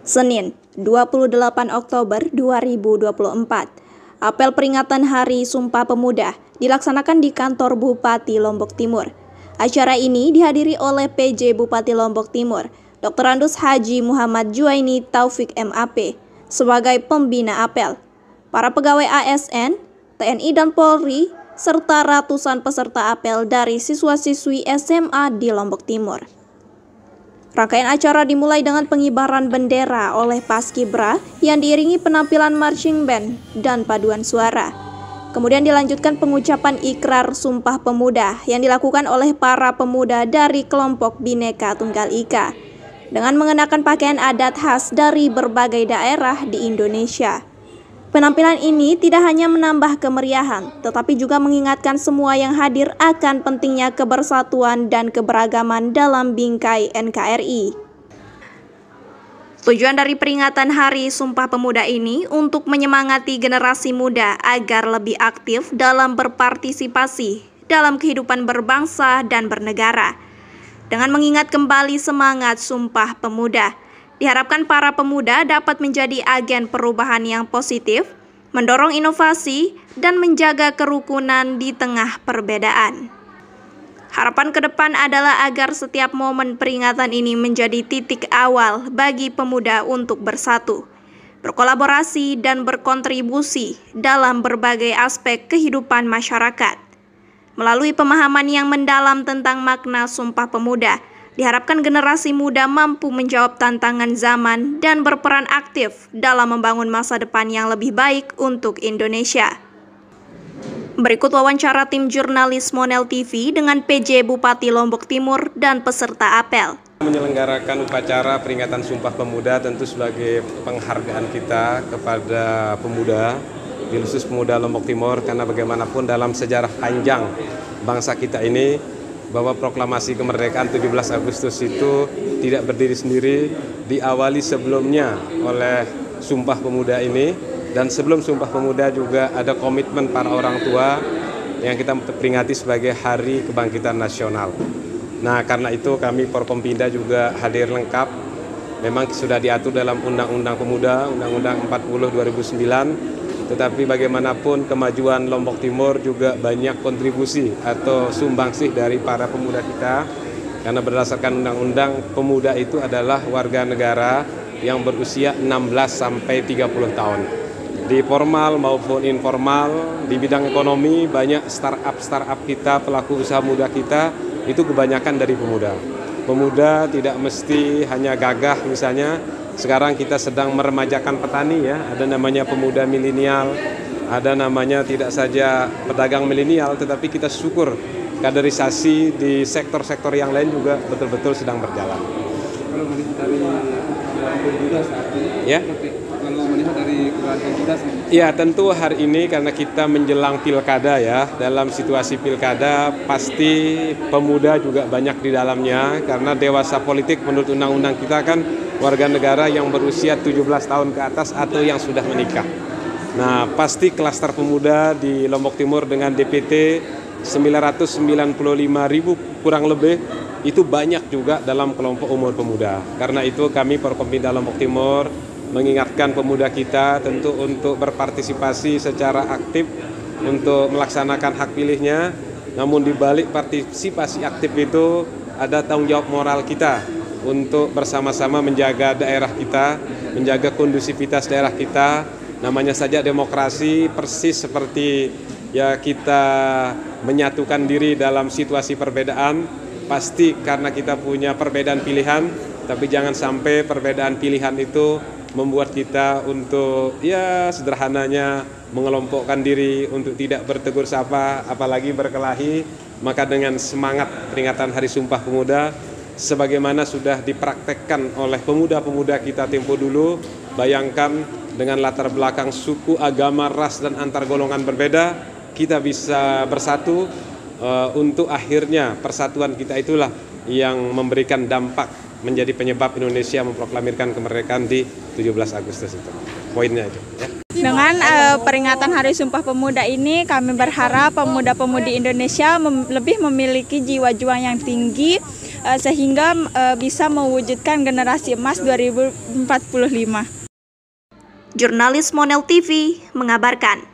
Senin, 28 Oktober 2024. Apel peringatan Hari Sumpah Pemuda dilaksanakan di kantor Bupati Lombok Timur. Acara ini dihadiri oleh PJ Bupati Lombok Timur, Dr. Andus Haji Muhammad Juwaini Taufik MAP, sebagai pembina apel. Para pegawai ASN, TNI dan Polri, serta ratusan peserta apel dari siswa-siswi SMA di Lombok Timur. Rangkaian acara dimulai dengan pengibaran bendera oleh Paskibra yang diiringi penampilan marching band dan paduan suara. Kemudian dilanjutkan pengucapan ikrar Sumpah Pemuda yang dilakukan oleh para pemuda dari kelompok Bhinneka Tunggal Ika dengan mengenakan pakaian adat khas dari berbagai daerah di Indonesia. Penampilan ini tidak hanya menambah kemeriahan, tetapi juga mengingatkan semua yang hadir akan pentingnya kebersatuan dan keberagaman dalam bingkai NKRI. Tujuan dari peringatan Hari Sumpah Pemuda ini untuk menyemangati generasi muda agar lebih aktif dalam berpartisipasi dalam kehidupan berbangsa dan bernegara. Dengan mengingat kembali semangat Sumpah Pemuda, diharapkan para pemuda dapat menjadi agen perubahan yang positif, mendorong inovasi, dan menjaga kerukunan di tengah perbedaan. Harapan ke depan adalah agar setiap momen peringatan ini menjadi titik awal bagi pemuda untuk bersatu, berkolaborasi, dan berkontribusi dalam berbagai aspek kehidupan masyarakat. Melalui pemahaman yang mendalam tentang makna Sumpah Pemuda, diharapkan generasi muda mampu menjawab tantangan zaman dan berperan aktif dalam membangun masa depan yang lebih baik untuk Indonesia. Berikut wawancara tim jurnalis Monel TV dengan PJ Bupati Lombok Timur dan peserta apel. Menyelenggarakan upacara peringatan Sumpah Pemuda tentu sebagai penghargaan kita kepada pemuda, khusus pemuda Lombok Timur, karena bagaimanapun dalam sejarah panjang bangsa kita ini, bahwa proklamasi kemerdekaan 17 Agustus itu tidak berdiri sendiri, diawali sebelumnya oleh Sumpah Pemuda ini, dan sebelum Sumpah Pemuda juga ada komitmen para orang tua yang kita peringati sebagai Hari Kebangkitan Nasional. Nah, karena itu kami Forkompinda juga hadir lengkap. Memang sudah diatur dalam Undang-Undang Pemuda, Undang-Undang 40 2009, tetapi bagaimanapun kemajuan Lombok Timur juga banyak kontribusi atau sumbangsih dari para pemuda kita, karena berdasarkan undang-undang pemuda itu adalah warga negara yang berusia 16 sampai 30 tahun. Di formal maupun informal, di bidang ekonomi banyak startup kita, pelaku usaha muda kita itu kebanyakan dari pemuda. Pemuda tidak mesti hanya gagah misalnya. Sekarang kita sedang meremajakan petani ya, ada namanya pemuda milenial, ada namanya tidak saja pedagang milenial, tetapi kita syukur kaderisasi di sektor-sektor yang lain juga betul-betul sedang berjalan. Kalau melihat dari pemuda saat ini, ya? Kalau melihat dari kegiatan ya, tentu hari ini karena kita menjelang pilkada ya, dalam situasi pilkada pasti pemuda juga banyak di dalamnya, karena dewasa politik menurut undang-undang kita kan warga negara yang berusia 17 tahun ke atas atau yang sudah menikah. Nah, pasti klaster pemuda di Lombok Timur dengan DPT 995.000 kurang lebih itu banyak juga dalam kelompok umur pemuda. Karena itu kami Forkompinda Lombok Timur mengingatkan pemuda kita tentu untuk berpartisipasi secara aktif untuk melaksanakan hak pilihnya. Namun di balik partisipasi aktif itu ada tanggung jawab moral kita untuk bersama-sama menjaga daerah kita, menjaga kondusivitas daerah kita. Namanya saja demokrasi, persis seperti ya kita menyatukan diri dalam situasi perbedaan. Pasti karena kita punya perbedaan pilihan, tapi jangan sampai perbedaan pilihan itu membuat kita untuk ya sederhananya mengelompokkan diri untuk tidak bertegur sapa, apalagi berkelahi. Maka dengan semangat peringatan Hari Sumpah Pemuda, sebagaimana sudah dipraktekkan oleh pemuda-pemuda kita tempo dulu, bayangkan dengan latar belakang suku, agama, ras, dan antar golongan berbeda, kita bisa bersatu untuk akhirnya persatuan kita itulah yang memberikan dampak menjadi penyebab Indonesia memproklamirkan kemerdekaan di 17 Agustus itu. Poinnya itu. Ya. Dengan peringatan Hari Sumpah Pemuda ini, kami berharap pemuda-pemudi Indonesia lebih memiliki jiwa juang yang tinggi, sehingga bisa mewujudkan generasi emas 2045. Jurnalis Monel TV mengabarkan.